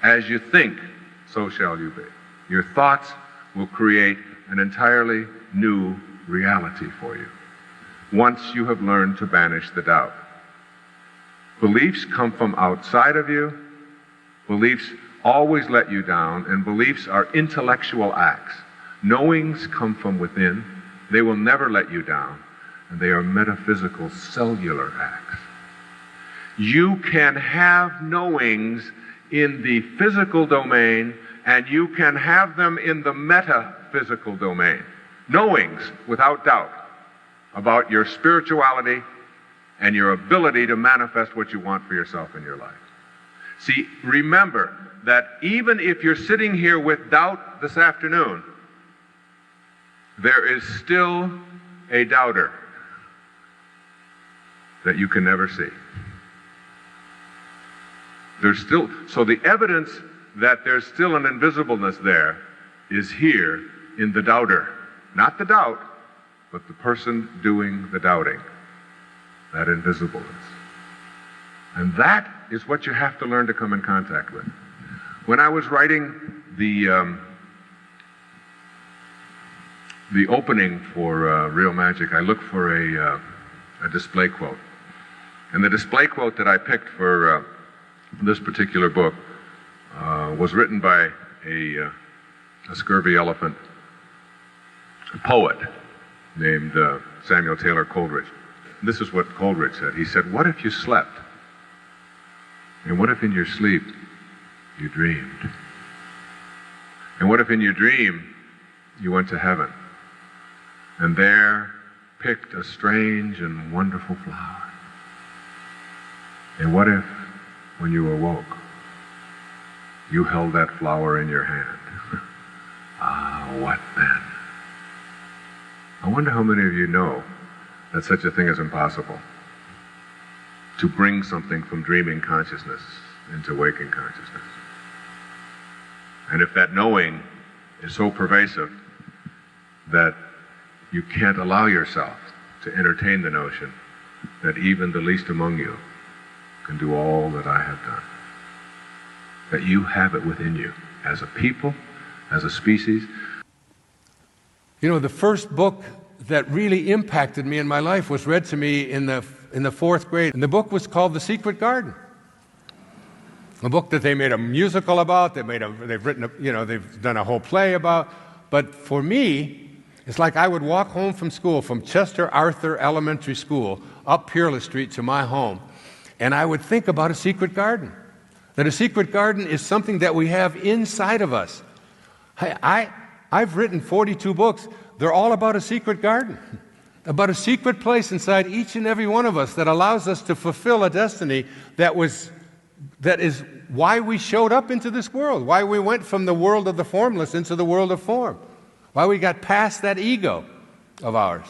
As you think, so shall you be. Your thoughts will create an entirely new reality for you once you have learned to banish the doubt. Beliefs come from outside of you. Beliefs always let you down, and beliefs are intellectual acts. Knowings come from within. They will never let you down, and they are metaphysical, cellular acts. You can have knowings in the physical domain, and you can have them in the metaphysical domain. Knowings, without doubt, about your spirituality and your ability to manifest what you want for yourself in your life. See, remember that even if you're sitting here with doubt this afternoon, there is still a doubter that you can never see. So the evidence that there's still an invisibleness there is here in the doubter. Not the doubt, but the person doing the doubting. That invisibleness. And that is what you have to learn to come in contact with. When I was writing the opening for Real Magic, I looked for a display quote. And the display quote that I picked for this particular book was written by a scurvy elephant poet named Samuel Taylor Coleridge. This is what Coleridge said. He said, "What if you slept? And what if in your sleep you dreamed? And what if in your dream you went to heaven and there picked a strange and wonderful flower? And what if, when you awoke, you held that flower in your hand? Ah, what then?" I wonder how many of you know that such a thing is impossible, to bring something from dreaming consciousness into waking consciousness. And if that knowing is so pervasive that you can't allow yourself to entertain the notion that even the least among you can do all that I have done, that you have it within you as a people, as a species. You know, the first book that really impacted me in my life was read to me in the fourth grade. And the book was called The Secret Garden. A book that they made a musical about, they've done a whole play about. But for me, it's like I would walk home from school, from Chester Arthur Elementary School, up Peerless Street to my home, and I would think about a secret garden. That a secret garden is something that we have inside of us. I've written 42 books. They're all about a secret garden, about a secret place inside each and every one of us that allows us to fulfill a destiny that is why we showed up into this world, why we went from the world of the formless into the world of form, why we got past that ego of ours.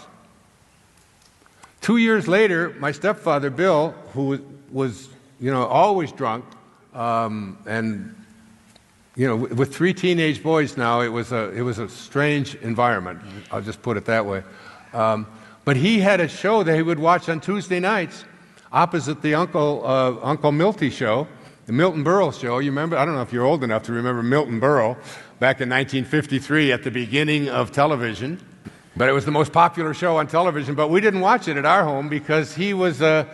2 years later, my stepfather, Bill, who was, always drunk, and with 3 teenage boys now, it was a strange environment. I'll just put it that way. But he had a show that he would watch on Tuesday nights, opposite the Uncle Milty show, the Milton Berle show. You remember? I don't know if you're old enough to remember Milton Berle back in 1953 at the beginning of television. But it was the most popular show on television. But we didn't watch it at our home because he was a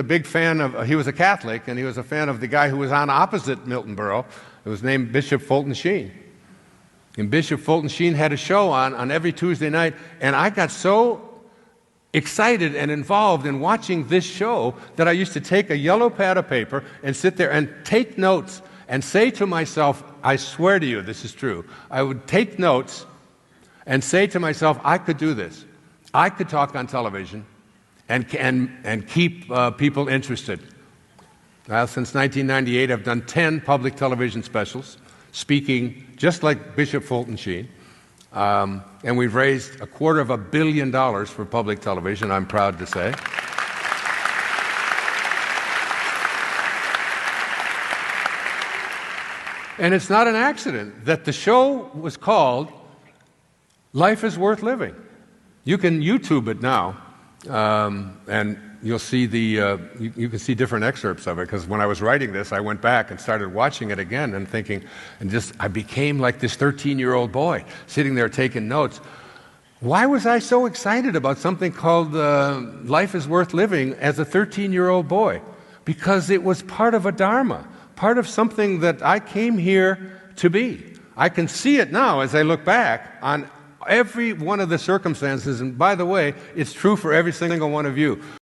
big fan he was a Catholic, and he was a fan of the guy who was on opposite Milton Berle. It was named Bishop Fulton Sheen. And Bishop Fulton Sheen had a show on every Tuesday night, and I got so excited and involved in watching this show that I used to take a yellow pad of paper and sit there and take notes and say to myself, I swear to you this is true, I would take notes and say to myself, I could do this. I could talk on television and keep people interested. Well, since 1998, I've done 10 public television specials, speaking just like Bishop Fulton Sheen. And we've raised $250 million for public television, I'm proud to say. And it's not an accident that the show was called Life is Worth Living. You can YouTube it now, and you'll see you can see different excerpts of it, because when I was writing this, I went back and started watching it again and thinking, I became like this 13-year-old boy sitting there taking notes. Why was I so excited about something called Life is Worth Living as a 13-year-old boy? Because it was part of a dharma, part of something that I came here to be. I can see it now as I look back on every one of the circumstances, and by the way, it's true for every single one of you.